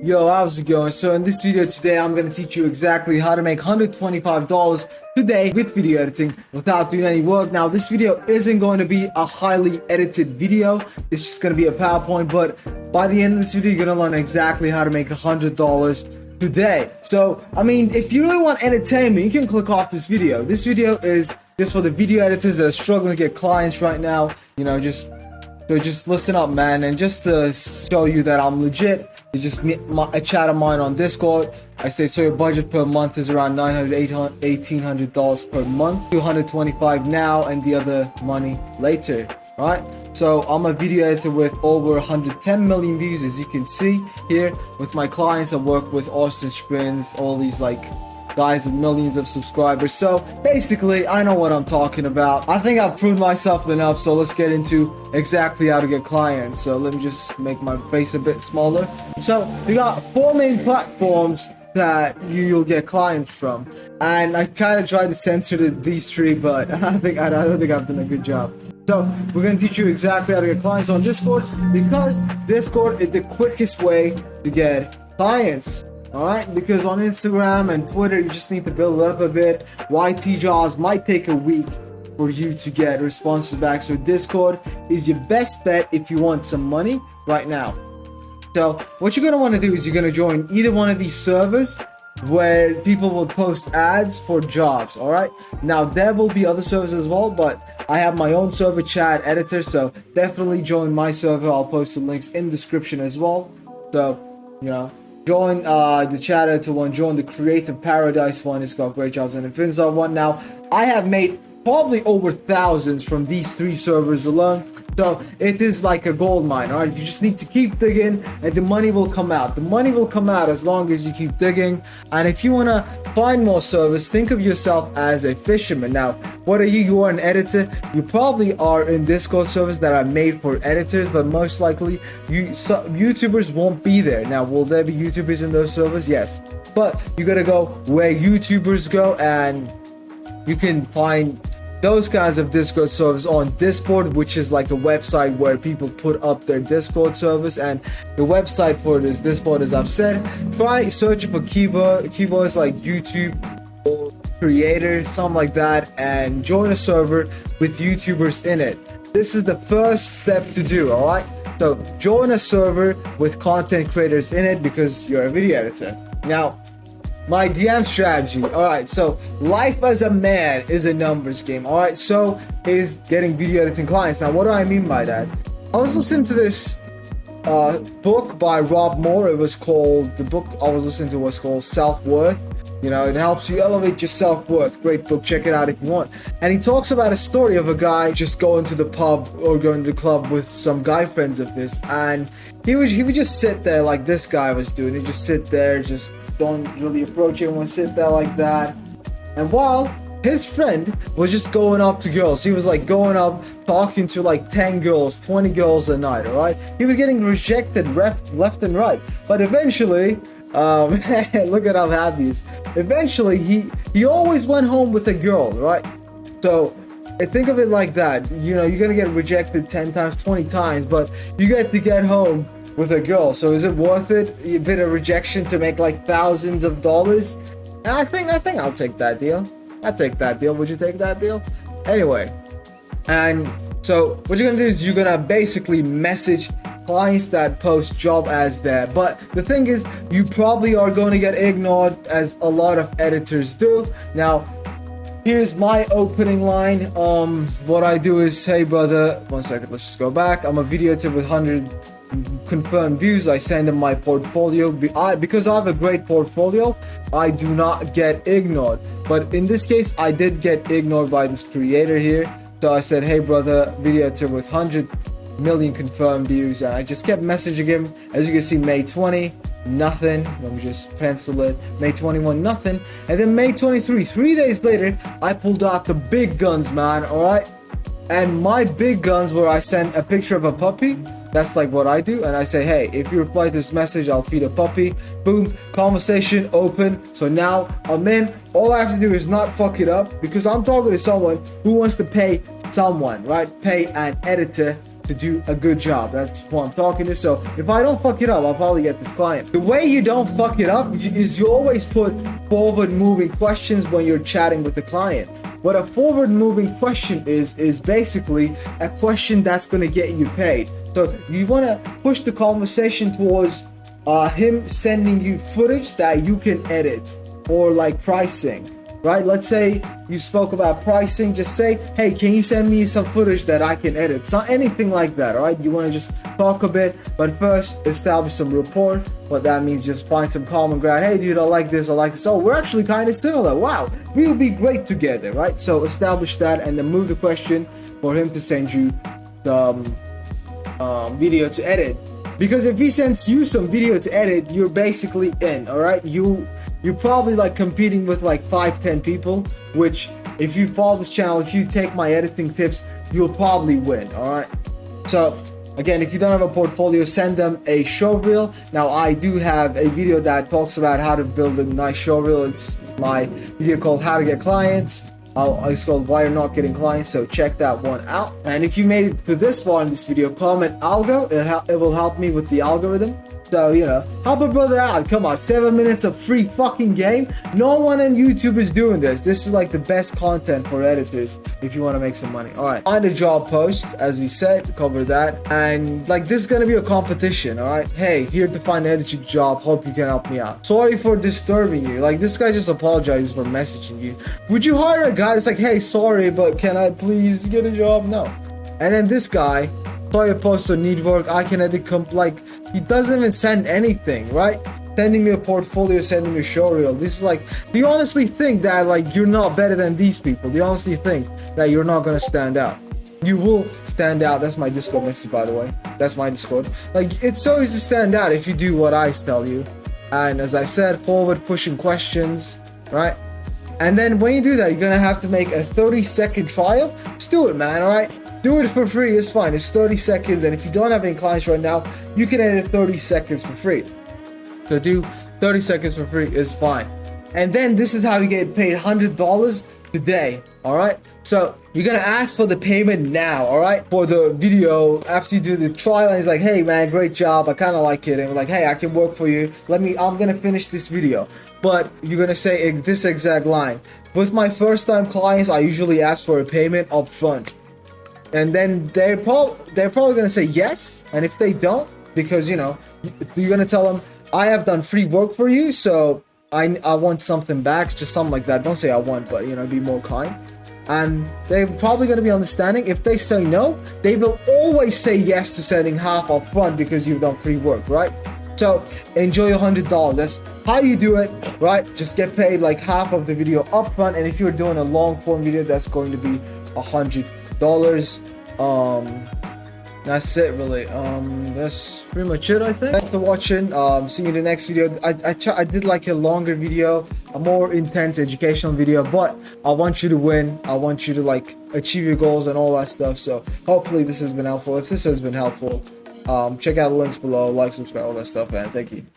Yo, how's it going? So in this video today, I'm going to teach you exactly how to make $125 today with video editing without doing any work. Now, this video isn't going to be a highly edited video. It's just going to be a PowerPoint, but by the end of this video, you're going to learn exactly how to make $100 today. So, I mean, if you really want entertainment, you can click off this video. This video is just for the video editors that are struggling to get clients right now. You know, just listen up, man, and just to show you that I'm legit, it's just a chat of mine on Discord. I say, so your budget per month is around $900, $800, $1,800 per month, $225 now, and the other money later. Alright, so I'm a video editor with over 110 million views, as you can see here. With my clients, I work with Austin Springs, all these like guys with millions of subscribers. So basically, I know what I'm talking about. I think I've proved myself enough, so let's get into exactly how to get clients. So let me just make my face a bit smaller. So we got 4 main platforms that you'll get clients from, and I kind of tried to censor these 3, but I don't think I've done a good job. So we're going to teach you exactly how to get clients on Discord, because Discord is the quickest way to get clients. Alright, because on Instagram and Twitter, you just need to build it up a bit. YT jobs might take a week for you to get responses back. So Discord is your best bet if you want some money right now. So what you're going to want to do is you're going to join either one of these servers where people will post ads for jobs. Alright, now there will be other servers as well, but I have my own server, chat editor, so definitely join my server. I'll post the links in the description as well. So, you know, join the chat editor one, join the creative paradise one. It's got great jobs, and the Finzar one. Now, I have made probably over thousands from these 3 servers alone, so it is like a gold mine. All right, you just need to keep digging and the money will come out. The money will come out as long as you keep digging. And if you want to find more servers, think of yourself as a fisherman. Now, what are you? You are an editor. You probably are in Discord servers that are made for editors, but most likely YouTubers won't be there. Now, will there be YouTubers in those servers? Yes, but you gotta go where YouTubers go, and you can find those kinds of Discord servers on Discord, which is like a website where people put up their Discord servers. And the website for this Discord, as I've said, try searching for keywords like YouTube or creator, something like that, and join a server with YouTubers in it. This is the first step to do. All right, so join a server with content creators in it because you're a video editor. Now, my DM strategy. Alright, so life as a man is a numbers game. Alright, so is getting video editing clients. Now, what do I mean by that? I was listening to this book by Rob Moore. It was called, the book I was listening to was called Self-Worth. You know, it helps you elevate your self-worth. Great book, check it out if you want. And he talks about a story of a guy just going to the pub or going to the club with some guy friends of his, and he would just sit there like this guy was doing. He'd just sit there, just don't really approach anyone, sit there like that. And while his friend was just going up to girls, he was like going up, talking to like 10 girls, 20 girls a night, alright? He was getting rejected left and right. But eventually, look at how happy he is. Eventually, he always went home with a girl, right? So think of it like that. You know, you're gonna get rejected 10 times, 20 times, but you get to get home with a girl. So is it worth it? A bit of rejection to make like thousands of dollars? And I think I'll take that deal. I'll take that deal. Would you take that deal? Anyway, and so what you're gonna do is you're gonna basically message clients that post job ads there. But the thing is, you probably are going to get ignored, as a lot of editors do. Now, here's my opening line. What I do is, hey brother, 1 second, let's just go back. I'm a video editor with 100 confirmed views. I send them my portfolio. Because I have a great portfolio, I do not get ignored. But in this case, I did get ignored by this creator here. So I said, hey brother, video editor with 100 million confirmed views, and I just kept messaging him. As you can see, May 20, nothing. Let me just pencil it. May 21, nothing. And then May 23, 3 days later, I pulled out the big guns, man. Alright, and my big guns were, I sent a picture of a puppy. That's like what I do, and I say, hey, if you reply to this message, I'll feed a puppy. Boom, conversation open. So now I'm in. All I have to do is not fuck it up, because I'm talking to someone who wants to pay someone, right? Pay an editor to do a good job. That's what I'm talking to. So if I don't fuck it up, I'll probably get this client. The way you don't fuck it up is you always put forward moving questions when you're chatting with the client. What a forward moving question is basically a question that's going to get you paid. So you want to push the conversation towards him sending you footage that you can edit, or like pricing, right? Let's say you spoke about pricing, just say, hey, can you send me some footage that I can edit? So anything like that, all right? You want to just talk a bit, but first establish some rapport. What that means, just find some common ground. Hey dude, I like this, I like this. Oh, we're actually kind of similar. Wow, we would be great together, right? So establish that and then move the question for him to send you some video to edit. Because if he sends you some video to edit, you're basically in, all right? You're probably like competing with like 5-10 people, which if you follow this channel, if you take my editing tips, you'll probably win, all right? So again, if you don't have a portfolio, send them a show reel. Now I do have a video that talks about how to build a nice show reel. It's my video called How to Get Clients. It's called Why You're Not Getting Clients, so check that one out. And if you made it to this far in this video, comment algo. It will help me with the algorithm. So, you know, help a brother out. Come on, 7 minutes of free fucking game. No one on YouTube is doing this. This is like the best content for editors if you want to make some money. All right, find a job post, as we said, cover that. And like, this is going to be a competition, all right? Hey, here to find an editing job. Hope you can help me out. Sorry for disturbing you. Like, this guy just apologizes for messaging you. Would you hire a guy that's like, hey, sorry, but can I please get a job? No. And then this guy, saw your post on need work, I can edit, like, he doesn't even send anything, right? Sending me a portfolio, sending me a show reel. This is like, do you honestly think that like you're not better than these people? Do you honestly think that you're not gonna stand out? You will stand out. That's my Discord message, by the way. That's my Discord. Like, it's so easy to stand out if you do what I tell you. And as I said, forward pushing questions, right? And then when you do that, you're gonna have to make a 30-second trial. Just do it, man, all right? Do it for free, it's fine. It's 30 seconds, and if you don't have any clients right now, you can edit 30 seconds for free. So do 30 seconds for free is fine. And then this is how you get paid $100 today, all right? So you're gonna ask for the payment now, all right? For the video, after you do the trial, and he's like, hey man, great job, I kind of like it. And we're like, hey, I can work for you. I'm gonna finish this video. But you're gonna say this exact line. With my first time clients, I usually ask for a payment up front. And then they're probably gonna say yes. And if they don't, because you know, you're gonna tell them, I have done free work for you, so I want something back, just something like that. Don't say I want, but you know, be more kind. And they're probably gonna be understanding. If they say no, they will always say yes to sending half up front because you've done free work, right? So enjoy your $100. That's how you do it, right? Just get paid like half of the video up front. And if you're doing a long form video, that's going to be $100. That's it, really. That's pretty much it, I think. Thanks for watching. See you in the next video. I did like a longer video, a more intense educational video, but I want you to win. I want you to like achieve your goals and all that stuff. So hopefully this has been helpful. If this has been helpful, check out the links below, like, subscribe, all that stuff, man. Thank you.